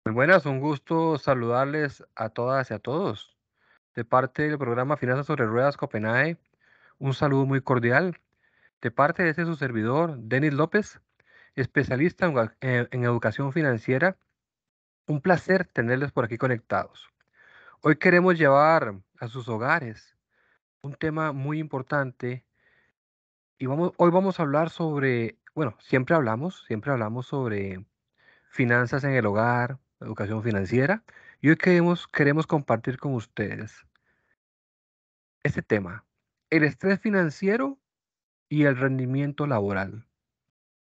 Muy buenas, un gusto saludarles a todas y a todos. De parte del programa Finanzas sobre Ruedas Copenhague, un saludo muy cordial. De parte de este su servidor, Denis López, especialista en educación financiera, un placer tenerles por aquí conectados. Hoy queremos llevar a sus hogares un tema muy importante y hoy vamos a hablar sobre, bueno, siempre hablamos sobre finanzas en el hogar, educación financiera, y hoy queremos compartir con ustedes este tema, el estrés financiero y el rendimiento laboral.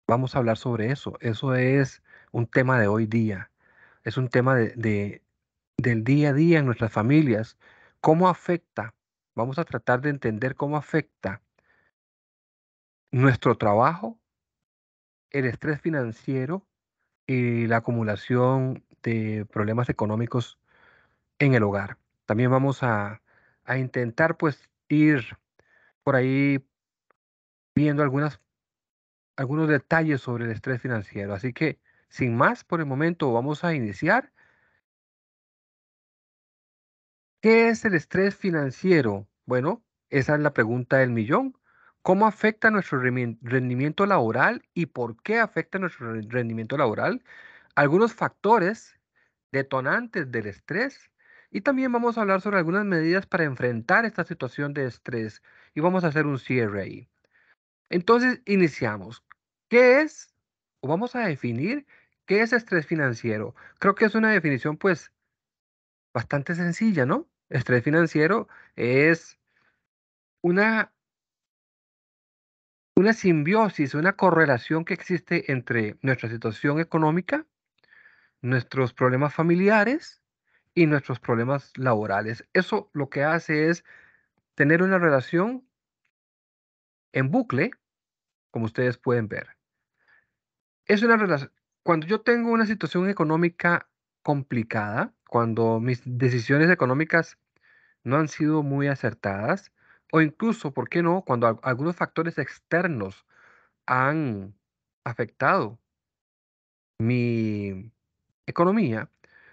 Vamos a hablar sobre eso. Eso es un tema de hoy día. Es un tema del día a día en nuestras familias. ¿Cómo afecta? Vamos a tratar de entender cómo afecta nuestro trabajo, el estrés financiero y la acumulación de problemas económicos en el hogar. También vamos a intentar pues ir por ahí viendo algunos detalles sobre el estrés financiero. Así que, sin más, por el momento vamos a iniciar. ¿Qué es el estrés financiero? Bueno, esa es la pregunta del millón. ¿Cómo afecta nuestro rendimiento laboral y por qué afecta nuestro rendimiento laboral? Algunos factores detonantes del estrés y también vamos a hablar sobre algunas medidas para enfrentar esta situación de estrés y vamos a hacer un cierre ahí. Entonces, iniciamos. ¿Qué es? O vamos a definir qué es estrés financiero. Creo que es una definición pues bastante sencilla, ¿no? Estrés financiero es una, una simbiosis, una correlación que existe entre nuestra situación económica, nuestros problemas familiares y nuestros problemas laborales. Eso lo que hace es tener una relación en bucle, como ustedes pueden ver. Es una relación, cuando yo tengo una situación económica complicada, cuando mis decisiones económicas no han sido muy acertadas, o incluso, ¿por qué no?, cuando algunos factores externos han afectado mi economía,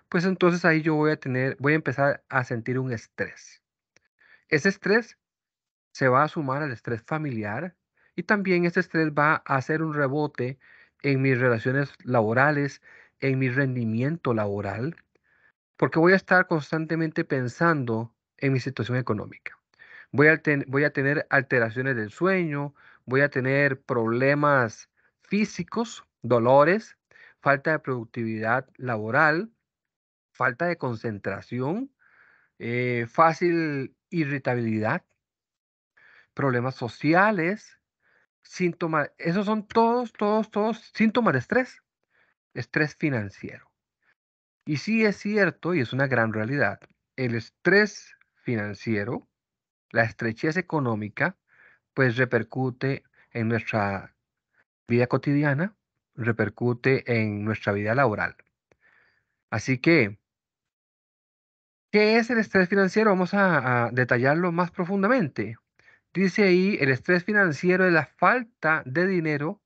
pues entonces ahí yo voy a empezar a sentir un estrés. Ese estrés se va a sumar al estrés familiar y también ese estrés va a hacer un rebote en mis relaciones laborales, en mi rendimiento laboral, porque voy a estar constantemente pensando en mi situación económica. Voy a tener alteraciones del sueño, voy a tener problemas físicos, dolores, falta de productividad laboral, falta de concentración, fácil irritabilidad, problemas sociales, síntomas. Esos son todos síntomas de estrés financiero. Y sí es cierto, y es una gran realidad, el estrés financiero, la estrechez económica, pues repercute en nuestra vida cotidiana, repercute en nuestra vida laboral. Así que, ¿qué es el estrés financiero? Vamos a detallarlo más profundamente. Dice ahí, el estrés financiero es la falta de dinero,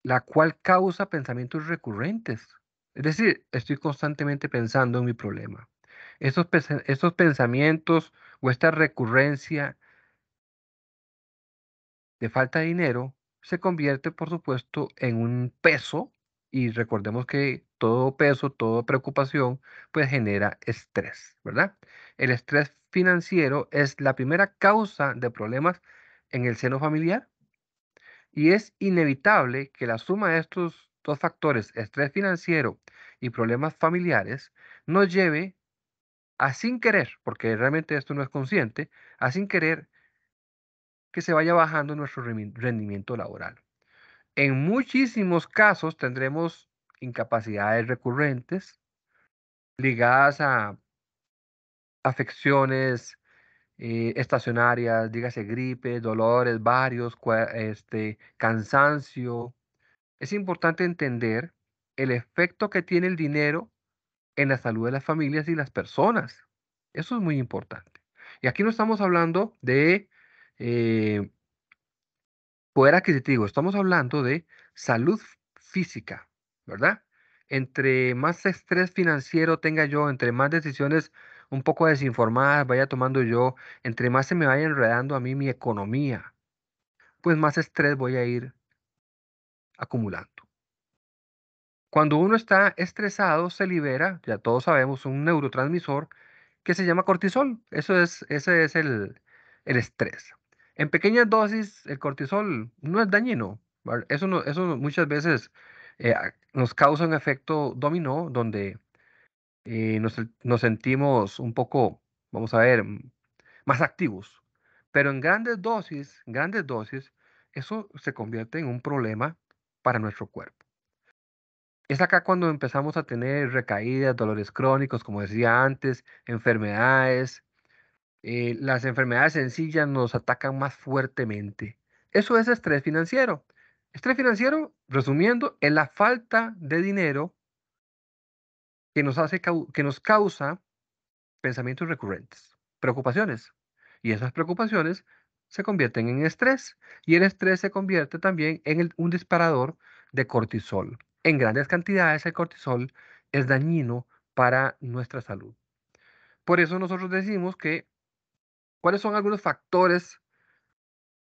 la cual causa pensamientos recurrentes. Es decir, estoy constantemente pensando en mi problema. Estos pensamientos o esta recurrencia de falta de dinero se convierte, por supuesto, en un peso y recordemos que todo peso, toda preocupación, pues genera estrés, ¿verdad? El estrés financiero es la primera causa de problemas en el seno familiar y es inevitable que la suma de estos dos factores, estrés financiero y problemas familiares, nos lleve a sin querer, porque realmente esto no es consciente, a sin querer que se vaya bajando nuestro rendimiento laboral. En muchísimos casos tendremos incapacidades recurrentes ligadas a afecciones estacionarias, dígase gripe, dolores varios, cansancio. Es importante entender el efecto que tiene el dinero en la salud de las familias y las personas. Eso es muy importante. Y aquí no estamos hablando de eh, poder adquisitivo, estamos hablando de salud física, ¿verdad? Entre más estrés financiero tenga yo, entre más decisiones un poco desinformadas vaya tomando yo, entre más se me vaya enredando a mí mi economía, pues más estrés voy a ir acumulando. Cuando uno está estresado, se libera, ya todos sabemos, un neurotransmisor que se llama cortisol. Ese es el estrés. En pequeñas dosis, el cortisol no es dañino. ¿Vale? Eso muchas veces nos causa un efecto dominó donde nos sentimos un poco, vamos a ver, más activos. Pero en grandes dosis, eso se convierte en un problema para nuestro cuerpo. Es acá cuando empezamos a tener recaídas, dolores crónicos, como decía antes, enfermedades. Las enfermedades sencillas nos atacan más fuertemente. Eso es estrés financiero. Estrés financiero, resumiendo, es la falta de dinero que nos causa pensamientos recurrentes, preocupaciones. Y esas preocupaciones se convierten en estrés. Y el estrés se convierte también en un disparador de cortisol. En grandes cantidades el cortisol es dañino para nuestra salud. Por eso nosotros decimos que, ¿cuáles son algunos factores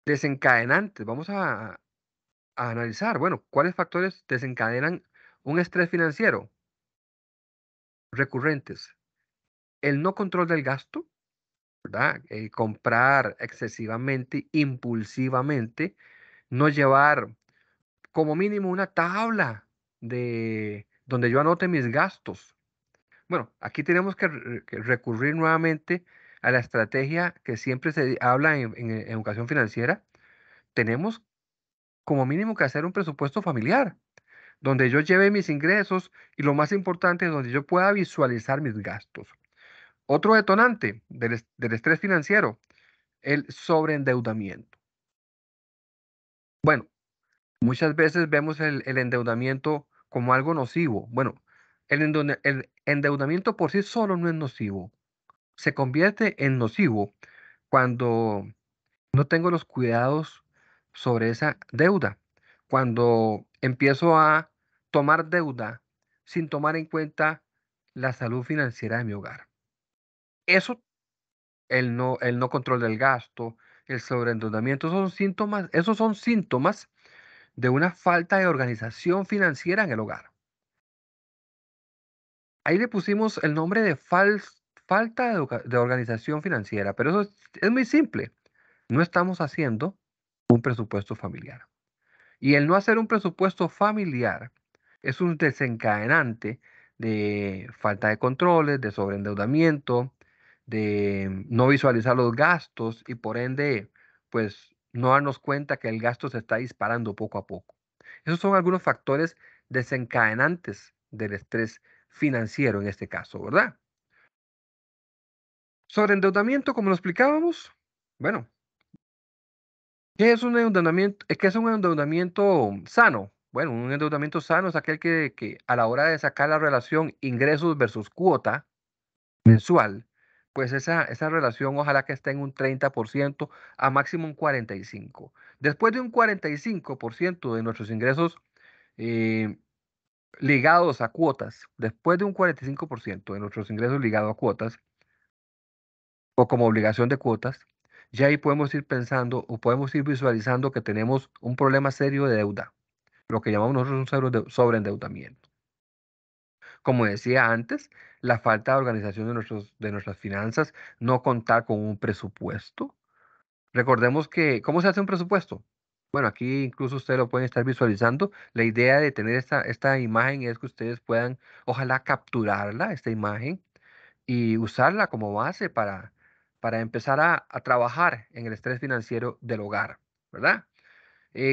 desencadenantes? Vamos a analizar, bueno, ¿cuáles factores desencadenan un estrés financiero recurrentes? El no control del gasto, ¿verdad? Comprar excesivamente, impulsivamente, no llevar como mínimo una tabla de donde yo anote mis gastos. Bueno, aquí tenemos que recurrir nuevamente a la estrategia que siempre se habla en educación financiera. Tenemos como mínimo que hacer un presupuesto familiar, donde yo lleve mis ingresos y lo más importante, donde yo pueda visualizar mis gastos. Otro detonante del estrés financiero, el sobreendeudamiento. Bueno, muchas veces vemos el endeudamiento como algo nocivo. Bueno, el endeudamiento por sí solo no es nocivo. Se convierte en nocivo cuando no tengo los cuidados sobre esa deuda. Cuando empiezo a tomar deuda sin tomar en cuenta la salud financiera de mi hogar. Eso, el no control del gasto, el sobreendeudamiento, esos son síntomas de una falta de organización financiera en el hogar. Ahí le pusimos el nombre de falta de organización financiera, pero eso es muy simple. No estamos haciendo un presupuesto familiar. Y el no hacer un presupuesto familiar es un desencadenante de falta de controles, de sobreendeudamiento, de no visualizar los gastos y por ende, pues no darnos cuenta que el gasto se está disparando poco a poco. Esos son algunos factores desencadenantes del estrés financiero en este caso, ¿verdad? Sobreendeudamiento, como lo explicábamos, bueno, ¿qué es un endeudamiento? ¿Qué es un endeudamiento sano? Bueno, un endeudamiento sano es aquel que a la hora de sacar la relación ingresos versus cuota mensual, pues esa relación ojalá que esté en un 30% a máximo un 45%. Después de un 45% de nuestros ingresos eh, ligados a cuotas, después de un 45% de nuestros ingresos ligados a cuotas o como obligación de cuotas, ya ahí podemos ir pensando o podemos ir visualizando que tenemos un problema serio de deuda, lo que llamamos nosotros un sobreendeudamiento. Como decía antes, la falta de organización de nuestras finanzas, no contar con un presupuesto. Recordemos que, ¿cómo se hace un presupuesto? Bueno, aquí incluso ustedes lo pueden estar visualizando. La idea de tener esta imagen es que ustedes puedan, ojalá, capturarla, esta imagen, y usarla como base para empezar a trabajar en el estrés financiero del hogar, ¿verdad?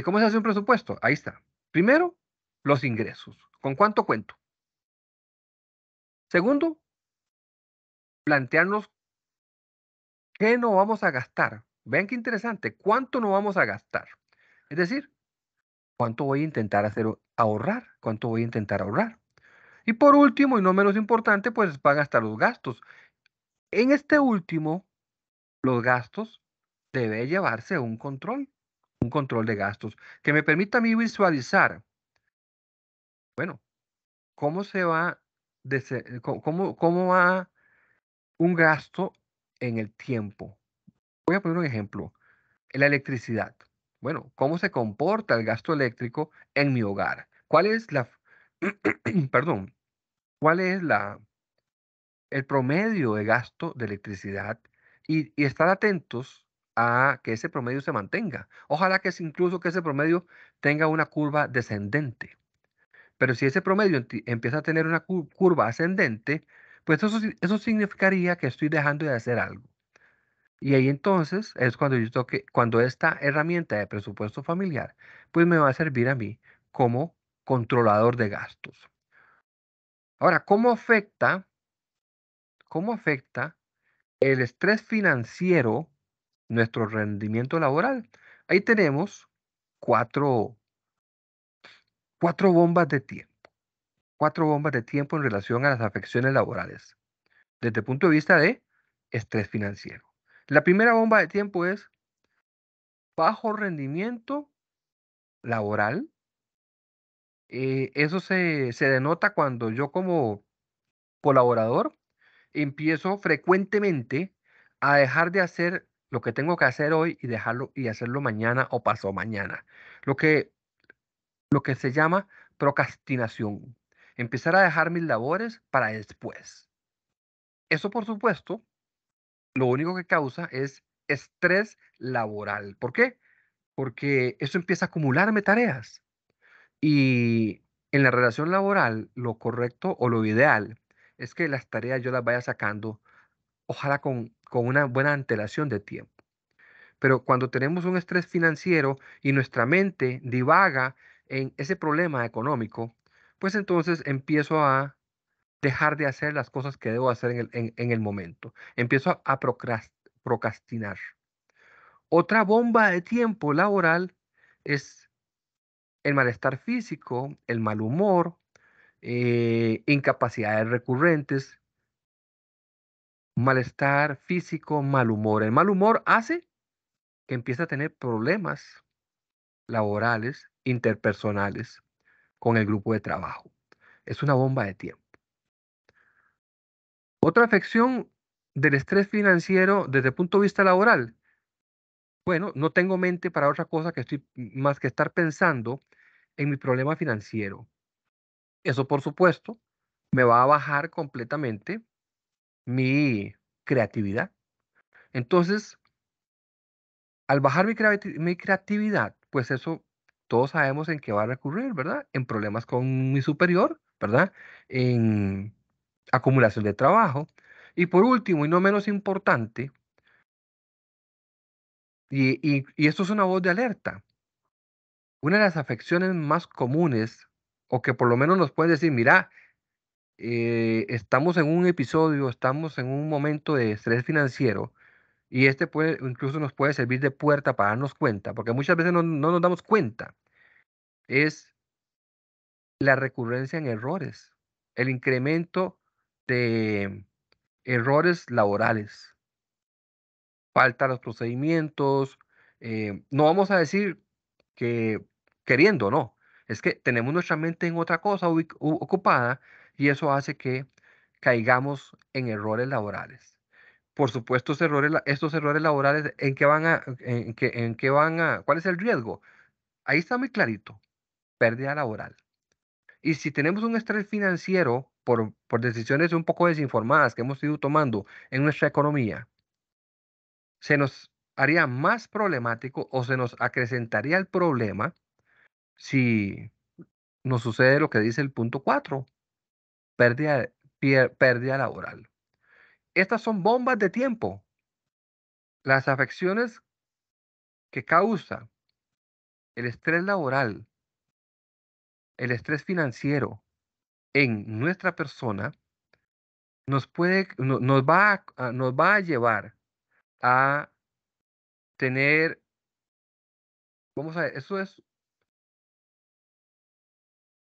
¿Cómo se hace un presupuesto? Ahí está. Primero, los ingresos. ¿Con cuánto cuento? Segundo, plantearnos qué no vamos a gastar. Vean qué interesante, cuánto no vamos a gastar. Es decir, cuánto voy a intentar ahorrar, cuánto voy a intentar ahorrar. Y por último, y no menos importante, pues van a estar los gastos. En este último, los gastos debe llevarse un control de gastos que me permita a mí visualizar, bueno, ¿cómo se va cómo va un gasto en el tiempo? Voy a poner un ejemplo, la electricidad. Bueno, ¿cómo se comporta el gasto eléctrico en mi hogar? ¿Cuál es la perdón, cuál es la el promedio de gasto de electricidad? Y estar atentos a que ese promedio se mantenga. Ojalá que incluso que ese promedio tenga una curva descendente. Pero si ese promedio empieza a tener una curva ascendente, pues eso significaría que estoy dejando de hacer algo. Y ahí entonces es cuando esta herramienta de presupuesto familiar, pues me va a servir a mí como controlador de gastos. Ahora, cómo afecta el estrés financiero nuestro rendimiento laboral? Ahí tenemos cuatro, cuatro bombas de tiempo. Cuatro bombas de tiempo en relación a las afecciones laborales, desde el punto de vista de estrés financiero. La primera bomba de tiempo es bajo rendimiento laboral. Eso se denota cuando yo como colaborador empiezo frecuentemente a dejar de hacer lo que tengo que hacer hoy y dejarlo y hacerlo mañana o pasado mañana. Lo que, lo que se llama procrastinación. Empezar a dejar mis labores para después. Eso, por supuesto, lo único que causa es estrés laboral. ¿Por qué? Porque eso empieza a acumularme tareas. Y en la relación laboral, lo correcto o lo ideal es que las tareas yo las vaya sacando, ojalá con una buena antelación de tiempo. Pero cuando tenemos un estrés financiero y nuestra mente divaga en ese problema económico, pues entonces empiezo a dejar de hacer las cosas que debo hacer en el momento. Empiezo a procrastinar. Otra bomba de tiempo laboral es el malestar físico, el mal humor, incapacidades recurrentes, malestar físico, mal humor. El mal humor hace que empiece a tener problemas laborales, interpersonales con el grupo de trabajo. Es una bomba de tiempo. Otra afección del estrés financiero desde el punto de vista laboral. Bueno, no tengo mente para otra cosa que estoy más que estar pensando en mi problema financiero. Eso, por supuesto, me va a bajar completamente mi creatividad. Entonces, al bajar mi creatividad, pues eso todos sabemos en qué va a recurrir, ¿verdad? En problemas con mi superior, ¿verdad? En acumulación de trabajo. Y por último, y no menos importante, y esto es una voz de alerta, una de las afecciones más comunes, o que por lo menos nos puede decir, mira, estamos en un episodio, estamos en un momento de estrés financiero, y este puede, incluso nos puede servir de puerta para darnos cuenta, porque muchas veces no nos damos cuenta, es la recurrencia en errores, el incremento de errores laborales, falta a los procedimientos, no vamos a decir que queriendo, no, es que tenemos nuestra mente en otra cosa ocupada y eso hace que caigamos en errores laborales. Por supuesto, estos errores laborales, ¿en qué van a, cuál es el riesgo? Ahí está muy clarito, pérdida laboral. Y si tenemos un estrés financiero por decisiones un poco desinformadas que hemos ido tomando en nuestra economía, se nos haría más problemático o se nos acrecentaría el problema si nos sucede lo que dice el punto 4, pérdida laboral. Estas son bombas de tiempo. Las afecciones que causa el estrés laboral, el estrés financiero en nuestra persona, nos va a llevar a tener, vamos a ver,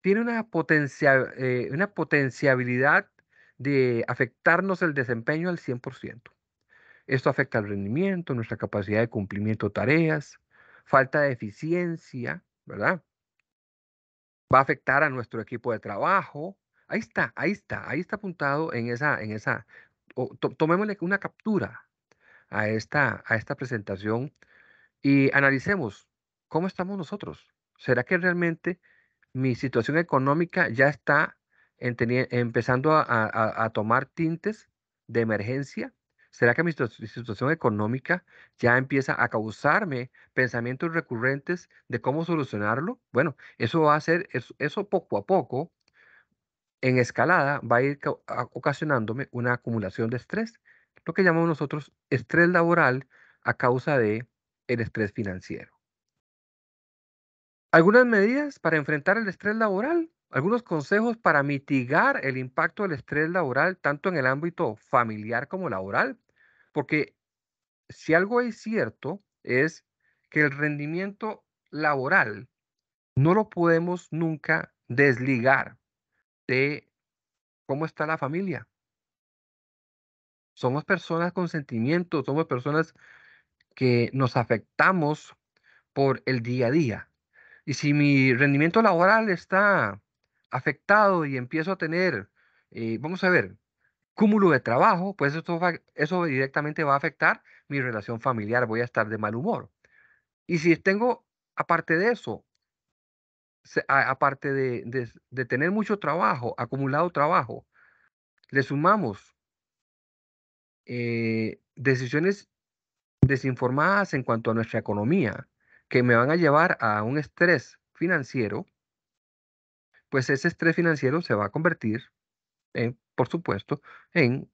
tiene una potenciabilidad de afectarnos el desempeño al 100%. Esto afecta al rendimiento, nuestra capacidad de cumplimiento de tareas, falta de eficiencia, ¿verdad? Va a afectar a nuestro equipo de trabajo, ahí está apuntado en esa, tomémosle una captura a esta presentación y analicemos cómo estamos nosotros. ¿Será que realmente mi situación económica ya está empezando a tomar tintes de emergencia? ¿Será que mi situación económica ya empieza a causarme pensamientos recurrentes de cómo solucionarlo? Bueno, eso va a ser, eso poco a poco, en escalada, va a ir ocasionándome una acumulación de estrés, lo que llamamos nosotros estrés laboral a causa de el estrés financiero. Algunas medidas para enfrentar el estrés laboral, algunos consejos para mitigar el impacto del estrés laboral, tanto en el ámbito familiar como laboral, porque si algo es cierto es que el rendimiento laboral no lo podemos nunca desligar de cómo está la familia. Somos personas con sentimientos, somos personas que nos afectamos por el día a día. Y si mi rendimiento laboral está afectado y empiezo a tener, vamos a ver, cúmulo de trabajo, pues eso directamente va a afectar mi relación familiar, voy a estar de mal humor. Y si tengo, aparte de eso, aparte de tener mucho trabajo, acumulado trabajo, le sumamos decisiones desinformadas en cuanto a nuestra economía, que me van a llevar a un estrés financiero, pues ese estrés financiero se va a convertir, por supuesto, en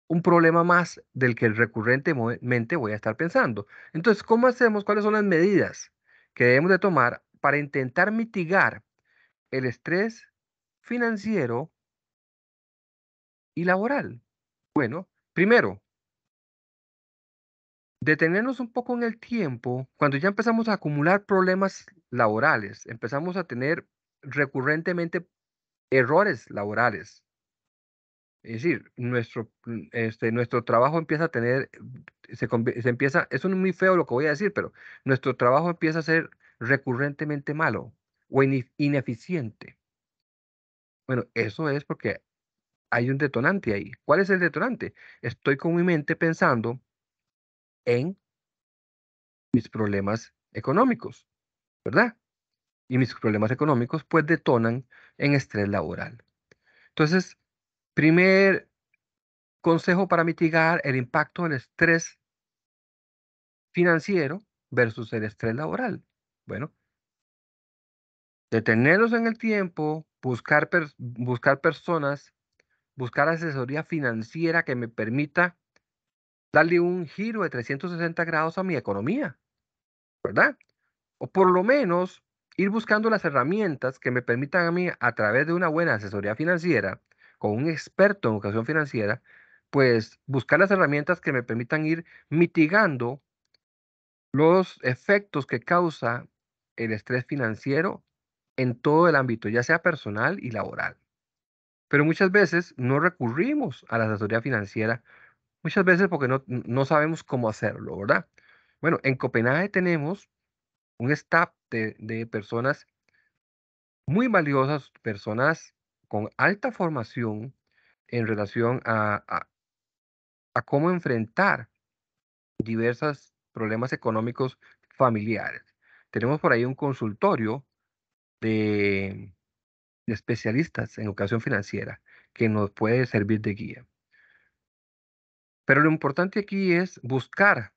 un problema más del que recurrentemente voy a estar pensando. Entonces, ¿cómo hacemos? ¿Cuáles son las medidas que debemos de tomar para intentar mitigar el estrés financiero y laboral? Bueno, primero, detenernos un poco en el tiempo, cuando ya empezamos a acumular problemas laborales, empezamos a tener recurrentemente errores laborales. Es decir, nuestro trabajo empieza a tener, se empieza, eso no es muy feo lo que voy a decir, pero nuestro trabajo empieza a ser recurrentemente malo o ineficiente. Bueno, eso es porque hay un detonante ahí. ¿Cuál es el detonante? Estoy con mi mente pensando en mis problemas económicos, ¿verdad? Y mis problemas económicos pues detonan en estrés laboral. Entonces, primer consejo para mitigar el impacto del estrés financiero versus el estrés laboral. Bueno, detenerlos en el tiempo, buscar personas, buscar asesoría financiera que me permita darle un giro de 360 grados a mi economía, ¿verdad? O por lo menos ir buscando las herramientas que me permitan a mí, a través de una buena asesoría financiera, con un experto en educación financiera, pues buscar las herramientas que me permitan ir mitigando los efectos que causa el estrés financiero en todo el ámbito, ya sea personal y laboral. Pero muchas veces no recurrimos a la asesoría financiera, muchas veces porque no sabemos cómo hacerlo, ¿verdad? Bueno, en Copenhague tenemos un staff de personas muy valiosas, personas con alta formación en relación a cómo enfrentar diversos problemas económicos familiares. Tenemos por ahí un consultorio de, de especialistas en educación financiera que nos puede servir de guía. Pero lo importante aquí es buscar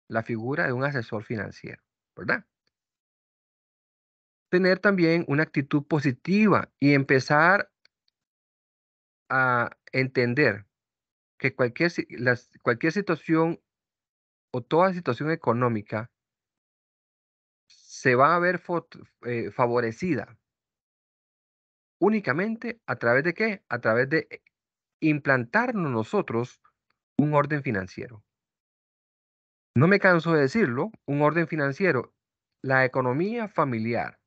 la figura de un asesor financiero, ¿verdad? Tener también una actitud positiva y empezar a entender que cualquier situación o toda situación económica se va a ver favorecida únicamente a través de qué? A través de implantarnos nosotros un orden financiero. No me canso de decirlo, un orden financiero. La economía familiar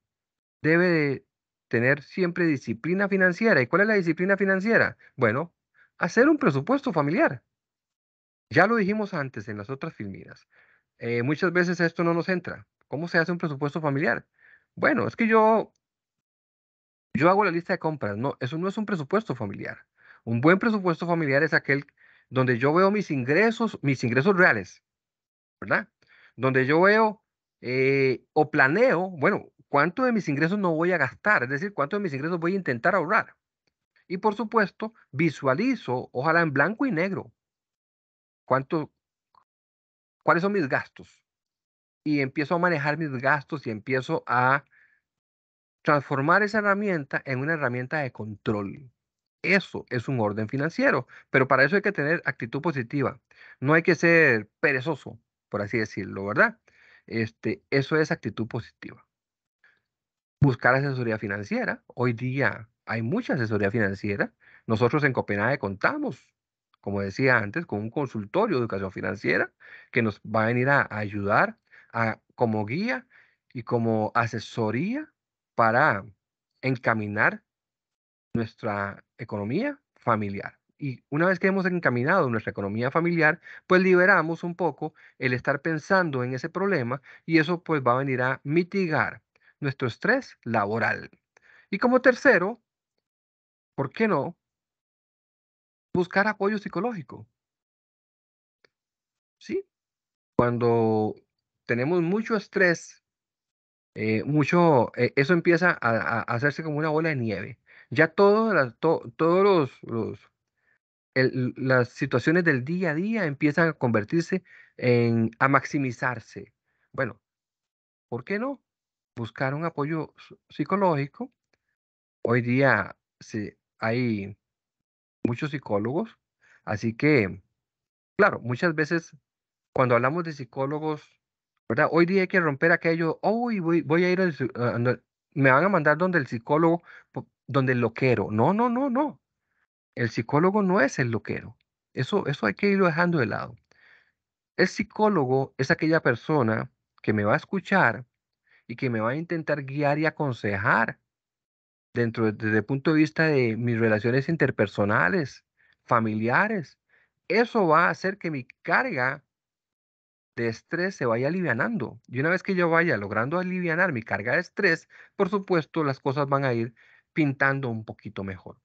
debe de tener siempre disciplina financiera. ¿Y cuál es la disciplina financiera? Bueno, hacer un presupuesto familiar. Ya lo dijimos antes en las otras filminas. Muchas veces esto no nos entra. ¿Cómo se hace un presupuesto familiar? Bueno, es que yo hago la lista de compras. No, eso no es un presupuesto familiar. Un buen presupuesto familiar es aquel donde yo veo mis ingresos reales, ¿verdad? Donde yo veo o planeo, bueno, cuánto de mis ingresos no voy a gastar, es decir, cuánto de mis ingresos voy a intentar ahorrar. Y por supuesto, visualizo, ojalá en blanco y negro, cuánto, cuáles son mis gastos. Y empiezo a manejar mis gastos y empiezo a transformar esa herramienta en una herramienta de control. Eso es un orden financiero, pero para eso hay que tener actitud positiva. No hay que ser perezoso, por así decirlo, ¿verdad? Eso es actitud positiva. Buscar asesoría financiera. Hoy día hay mucha asesoría financiera. Nosotros en Copenhague contamos, como decía antes, con un consultorio de educación financiera que nos va a venir a ayudar como guía y como asesoría para encaminar nuestra economía familiar. Y una vez que hemos encaminado nuestra economía familiar, pues liberamos un poco el estar pensando en ese problema y eso pues va a venir a mitigar nuestro estrés laboral. Y como tercero, ¿por qué no buscar apoyo psicológico? Sí, cuando tenemos mucho estrés, eso empieza a hacerse como una bola de nieve. Ya todos las situaciones del día a día empiezan a convertirse a maximizarse. Bueno, ¿por qué no? Buscar un apoyo psicológico. Hoy día hay muchos psicólogos, así que, claro, muchas veces cuando hablamos de psicólogos, ¿verdad? Hoy día hay que romper aquello, hoy voy a ir me van a mandar donde el psicólogo, donde el loquero. No, no, no, no. El psicólogo no es el loquero. Eso hay que irlo dejando de lado. El psicólogo es aquella persona que me va a escuchar y que me va a intentar guiar y aconsejar desde el punto de vista de mis relaciones interpersonales, familiares. Eso va a hacer que mi carga de estrés se vaya alivianando. Y una vez que yo vaya logrando alivianar mi carga de estrés, por supuesto, las cosas van a ir pintando un poquito mejor.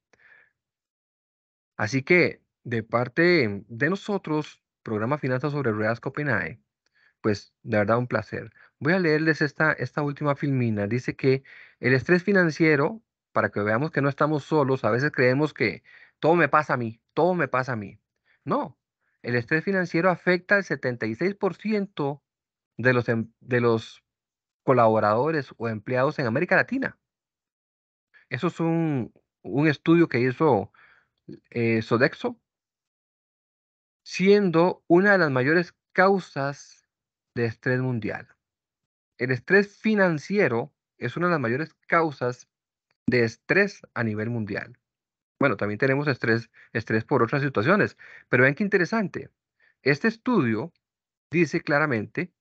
Así que, de parte de nosotros, Programa Finanzas sobre Ruedas Copenhague, pues, de verdad, un placer. Voy a leerles esta última filmina. Dice que el estrés financiero, para que veamos que no estamos solos, a veces creemos que todo me pasa a mí, todo me pasa a mí. No, el estrés financiero afecta al 76% de los colaboradores o empleados en América Latina. Eso es un estudio que hizo Sodexo, siendo una de las mayores causas de estrés mundial. El estrés financiero es una de las mayores causas de estrés a nivel mundial. Bueno, también tenemos estrés por otras situaciones, pero vean qué interesante. Este estudio dice claramente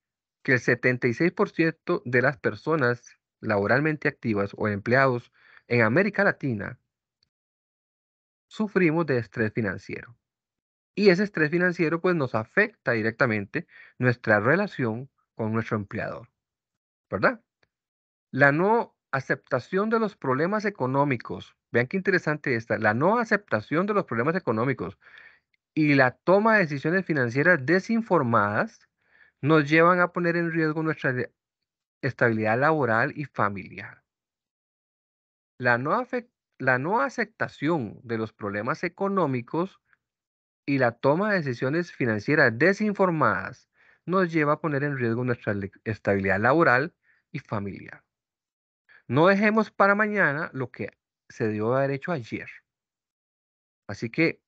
que el 76% de las personas laboralmente activas o empleados en América Latina sufrimos de estrés financiero. Y ese estrés financiero pues nos afecta directamente nuestra relación con nuestro empleador, ¿verdad? La no aceptación de los problemas económicos, vean qué interesante esta, la no aceptación de los problemas económicos y la toma de decisiones financieras desinformadas nos llevan a poner en riesgo nuestra estabilidad laboral y familiar. La no, la no aceptación de los problemas económicos y la toma de decisiones financieras desinformadas nos lleva a poner en riesgo nuestra estabilidad laboral y familiar. No dejemos para mañana lo que se debió haber hecho ayer. Así que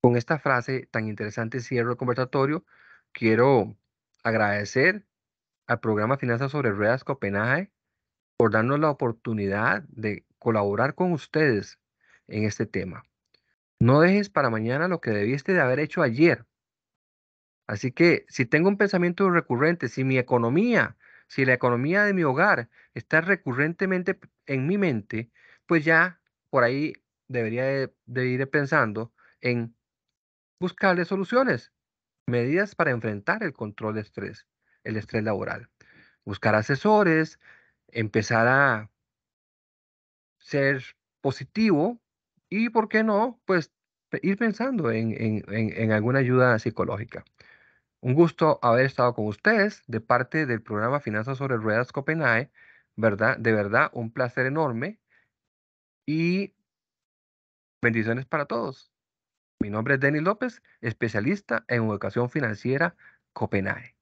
con esta frase tan interesante cierro el conversatorio. Quiero agradecer al programa Finanzas sobre Ruedas Copenhague por darnos la oportunidad de colaborar con ustedes en este tema. No dejes para mañana lo que debiste de haber hecho ayer. Así que si tengo un pensamiento recurrente, si la economía de mi hogar está recurrentemente en mi mente, pues ya por ahí debería de ir pensando en buscarle soluciones, medidas para enfrentar el control de estrés, el estrés laboral. Buscar asesores, empezar ser positivo y, ¿por qué no? Pues ir pensando en alguna ayuda psicológica. Un gusto haber estado con ustedes de parte del programa Finanzas sobre Ruedas Copenhague, ¿verdad? De verdad, un placer enorme y bendiciones para todos. Mi nombre es Denis López, especialista en educación financiera Copenhague.